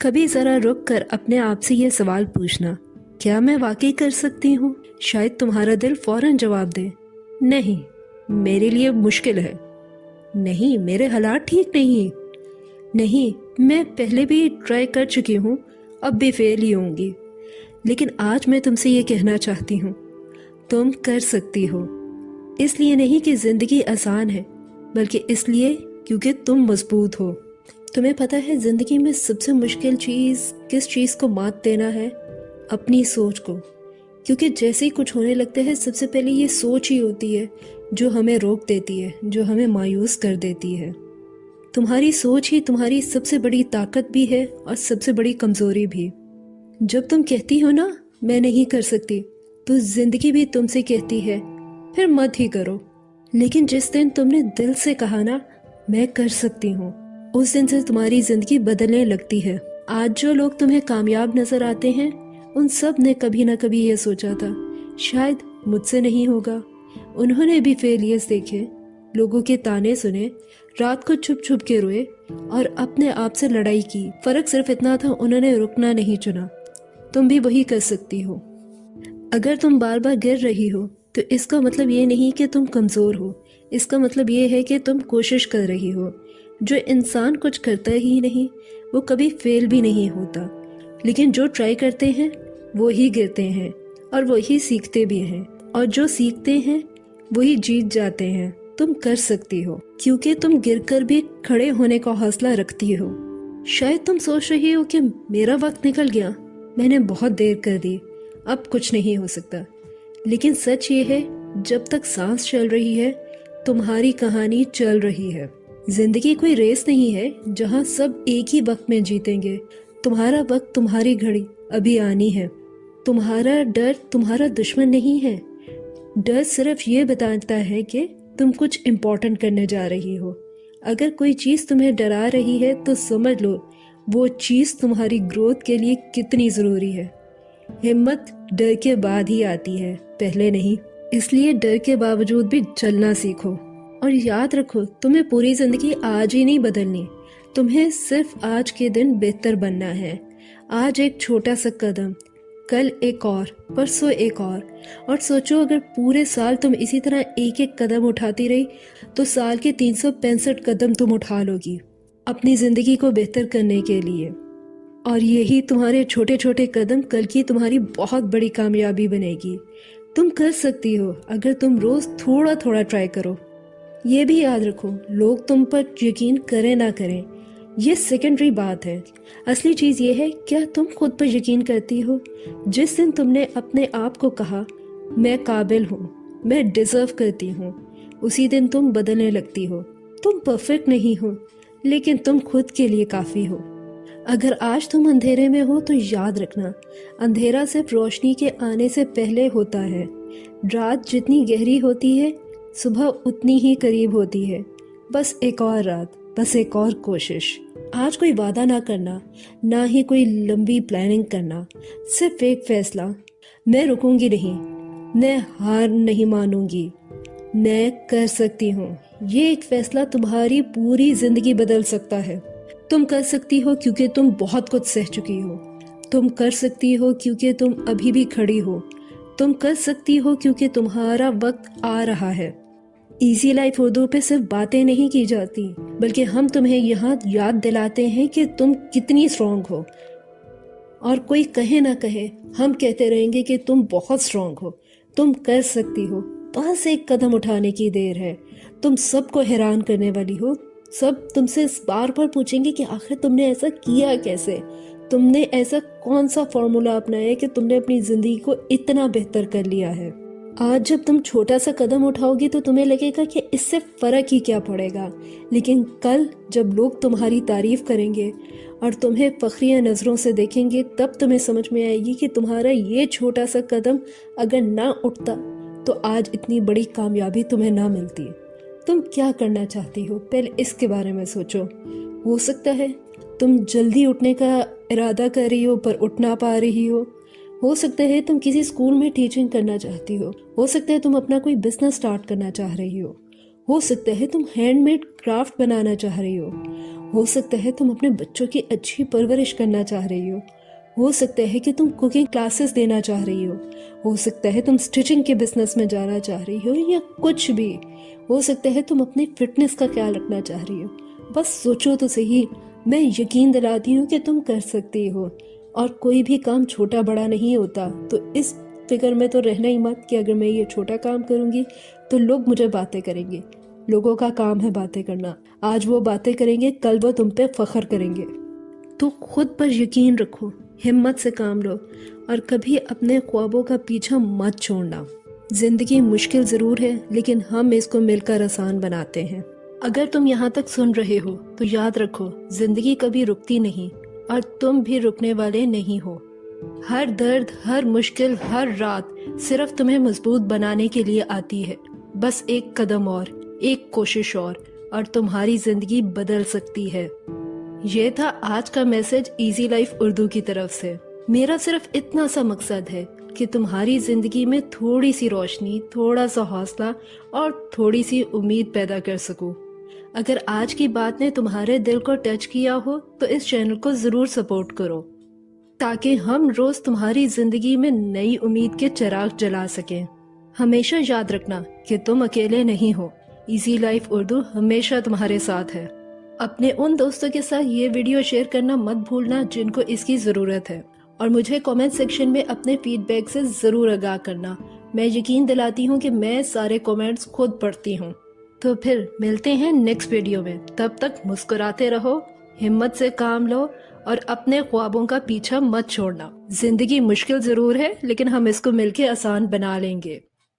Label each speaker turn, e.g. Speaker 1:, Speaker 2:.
Speaker 1: कभी ज़रा रुक कर अपने आप से ये सवाल पूछना, क्या मैं वाकई कर सकती हूँ? शायद तुम्हारा दिल फौरन जवाब दे, नहीं, मेरे लिए मुश्किल है। नहीं, मेरे हालात ठीक नहीं। नहीं, मैं पहले भी ट्राई कर चुकी हूँ, अब भी फेल ही होंगी। लेकिन आज मैं तुमसे ये कहना चाहती हूँ, तुम कर सकती हो। इसलिए नहीं कि ज़िंदगी आसान है, बल्कि इसलिए क्योंकि तुम मजबूत हो। तुम्हें पता है ज़िंदगी में सबसे मुश्किल चीज़ किस चीज़ को मात देना है? अपनी सोच को। क्योंकि जैसे ही कुछ होने लगता है, सबसे पहले ये सोच ही होती है जो हमें रोक देती है, जो हमें मायूस कर देती है। तुम्हारी सोच ही तुम्हारी सबसे बड़ी ताकत भी है और सबसे बड़ी कमज़ोरी भी। जब तुम कहती हो ना, मैं नहीं कर सकती, तो ज़िंदगी भी तुमसे कहती है, फिर मत ही करो। लेकिन जिस दिन तुमने दिल से कहा ना, मैं कर सकती हूँ, उस दिन से तुम्हारी ज़िंदगी बदलने लगती है। आज जो लोग तुम्हें कामयाब नज़र आते हैं, उन सब ने कभी ना कभी ये सोचा था, शायद मुझसे नहीं होगा। उन्होंने भी फेलियर्स देखे, लोगों के ताने सुने, रात को छुप छुप के रोए और अपने आप से लड़ाई की। फर्क सिर्फ इतना था, उन्होंने रुकना नहीं चुना। तुम भी वही कर सकती हो। अगर तुम बार बार गिर रही हो, तो इसका मतलब ये नहीं कि तुम कमज़ोर हो, इसका मतलब ये है कि तुम कोशिश कर रही हो। जो इंसान कुछ करता ही नहीं, वो कभी फेल भी नहीं होता। लेकिन जो ट्राई करते हैं, वो ही गिरते हैं और वही सीखते भी हैं। और जो सीखते हैं, वही जीत जाते हैं। तुम कर सकती हो, क्योंकि तुम गिरकर भी खड़े होने का हौसला रखती हो। शायद तुम सोच रही हो कि मेरा वक्त निकल गया, मैंने बहुत देर कर दी, अब कुछ नहीं हो सकता। लेकिन सच ये है, जब तक सांस चल रही है, तुम्हारी कहानी चल रही है। जिंदगी कोई रेस नहीं है जहां सब एक ही वक्त में जीतेंगे। तुम्हारा वक्त, तुम्हारी घड़ी अभी आनी है। तुम्हारा डर तुम्हारा दुश्मन नहीं है। डर सिर्फ ये बताता है कि तुम कुछ इम्पोर्टेंट करने जा रही हो। अगर कोई चीज़ तुम्हें डरा रही है, तो समझ लो वो चीज़ तुम्हारी ग्रोथ के लिए कितनी ज़रूरी है। हिम्मत डर के बाद ही आती है, पहले नहीं। इसलिए डर के बावजूद भी चलना सीखो। और याद रखो, तुम्हें पूरी ज़िंदगी आज ही नहीं बदलनी, तुम्हें सिर्फ आज के दिन बेहतर बनना है। आज एक छोटा सा कदम, कल एक और, परसों एक और सोचो अगर पूरे साल तुम इसी तरह एक एक कदम उठाती रही, तो साल के 365 कदम तुम उठा लोगी अपनी ज़िंदगी को बेहतर करने के लिए। और यही तुम्हारे छोटे छोटे कदम कल की तुम्हारी बहुत बड़ी कामयाबी बनेगी। तुम कर सकती हो अगर तुम रोज़ थोड़ा थोड़ा ट्राई करो। ये भी याद रखो, लोग तुम पर यकीन करें ना करें, ये सेकेंडरी बात है। असली चीज़ ये है, क्या तुम खुद पर यकीन करती हो? जिस दिन तुमने अपने आप को कहा, मैं काबिल हूँ, मैं डिज़र्व करती हूँ, उसी दिन तुम बदलने लगती हो। तुम परफेक्ट नहीं हो, लेकिन तुम खुद के लिए काफ़ी हो। अगर आज तुम अंधेरे में हो, तो याद रखना, अंधेरा सिर्फ रोशनी के आने से पहले होता है। रात जितनी गहरी होती है, सुबह उतनी ही करीब होती है। बस एक और रात, बस एक और कोशिश। आज कोई वादा ना करना, ना ही कोई लंबी प्लानिंग करना, सिर्फ एक फैसला, मैं रुकूंगी नहीं, मैं हार नहीं मानूंगी, मैं कर सकती हूँ। ये एक फैसला तुम्हारी पूरी जिंदगी बदल सकता है। तुम कर सकती हो क्योंकि तुम बहुत कुछ सह चुकी हो। तुम कर सकती हो क्योंकि तुम अभी भी खड़ी हो। तुम कर सकती हो क्योंकि तुम्हारा वक्त आ रहा है। इजी लाइफ उर्दू पे सिर्फ बातें नहीं की जाती, बल्कि हम तुम्हें यहाँ याद दिलाते हैं कि तुम कितनी स्ट्रांग हो। और कोई कहे ना कहे, हम कहते रहेंगे कि तुम बहुत स्ट्रांग हो, तुम कर सकती हो। बस एक कदम उठाने की देर है। तुम सबको हैरान करने वाली हो। सब तुमसे इस बार बार पूछेंगे कि आखिर तुमने ऐसा किया कैसे, तुमने ऐसा कौन सा फॉर्मूला अपनाया कि तुमने अपनी जिंदगी को इतना बेहतर कर लिया है। आज जब तुम छोटा सा कदम उठाओगी, तो तुम्हें लगेगा कि इससे फर्क ही क्या पड़ेगा। लेकिन कल जब लोग तुम्हारी तारीफ करेंगे और तुम्हें फखरिया नज़रों से देखेंगे, तब तुम्हें समझ में आएगी कि तुम्हारा ये छोटा सा कदम अगर ना उठता, तो आज इतनी बड़ी कामयाबी तुम्हें ना मिलती। तुम क्या करना चाहती हो, पहले इसके बारे में सोचो। हो सकता है तुम जल्दी उठने का इरादा कर रही हो, पर उठ ना पा रही हो सकता है तुम किसी स्कूल में टीचिंग करना चाहती हो सकता है तुम अपना कोई बिजनेस स्टार्ट करना चाह रही हो ہو سکتا ہے تم ہینڈ میڈ کرافٹ بنانا چاہ رہی ہو سکتا ہے تم اپنے بچوں کی اچھی پرورش کرنا چاہ رہی ہو سکتا ہے کہ تم کوکنگ کلاسز دینا چاہ رہی ہو سکتا ہے تم سٹیچنگ کے بزنس میں جانا چاہ رہی ہو یا کچھ بھی ہو سکتا ہے تم اپنی فٹنس کا خیال رکھنا چاہ رہی ہو. بس سوچو تو صحیح. میں یقین دلاتی ہوں کہ تم کر سکتی ہو اور کوئی بھی کام چھوٹا بڑا نہیں ہوتا. تو اس فکر میں تو رہنا ہی مت کہ اگر میں یہ چھوٹا کام کروں گی تو لوگ مجھے باتیں کریں گے. لوگوں کا کام ہے باتیں کرنا. آج وہ باتیں کریں گے، کل وہ تم پہ فخر کریں گے. تو خود پر یقین رکھو، ہمت سے کام لو اور کبھی اپنے خوابوں کا پیچھا مت چھوڑنا. زندگی مشکل ضرور ہے لیکن ہم اس کو مل کر آسان بناتے ہیں. اگر تم یہاں تک سن رہے ہو تو یاد رکھو، زندگی کبھی رکتی نہیں اور تم بھی رکنے والے نہیں ہو. ہر درد، ہر مشکل، ہر رات صرف تمہیں مضبوط بنانے کے لیے آتی ہے. بس ایک قدم اور، ایک کوشش اور تمہاری زندگی بدل سکتی ہے. یہ تھا آج کا میسج ایزی لائف اردو کی طرف سے. میرا صرف اتنا سا مقصد ہے کہ تمہاری زندگی میں تھوڑی سی روشنی، تھوڑا سا حوصلہ اور تھوڑی سی امید پیدا کر سکوں. اگر آج کی بات نے تمہارے دل کو ٹچ کیا ہو تو اس چینل کو ضرور سپورٹ کرو تاکہ ہم روز تمہاری زندگی میں نئی امید کے چراغ جلا سکیں. ہمیشہ یاد رکھنا کہ تم اکیلے نہیں ہو. ایزی لائف اردو ہمیشہ تمہارے ساتھ ہے. اپنے ان دوستوں کے ساتھ یہ ویڈیو شیئر کرنا مت بھولنا جن کو اس کی ضرورت ہے، اور مجھے کامنٹ سیکشن میں اپنے فیڈ بیک سے ضرور آگاہ کرنا. میں یقین دلاتی ہوں کہ میں سارے کامنٹس خود پڑھتی ہوں. تو پھر ملتے ہیں نیکسٹ ویڈیو میں. تب تک مسکراتے رہو، ہمت سے کام لو اور اپنے خوابوں کا پیچھا مت چھوڑنا. زندگی مشکل ضرور ہے لیکن ہم اس کو مل کے آسان بنا لیں گے.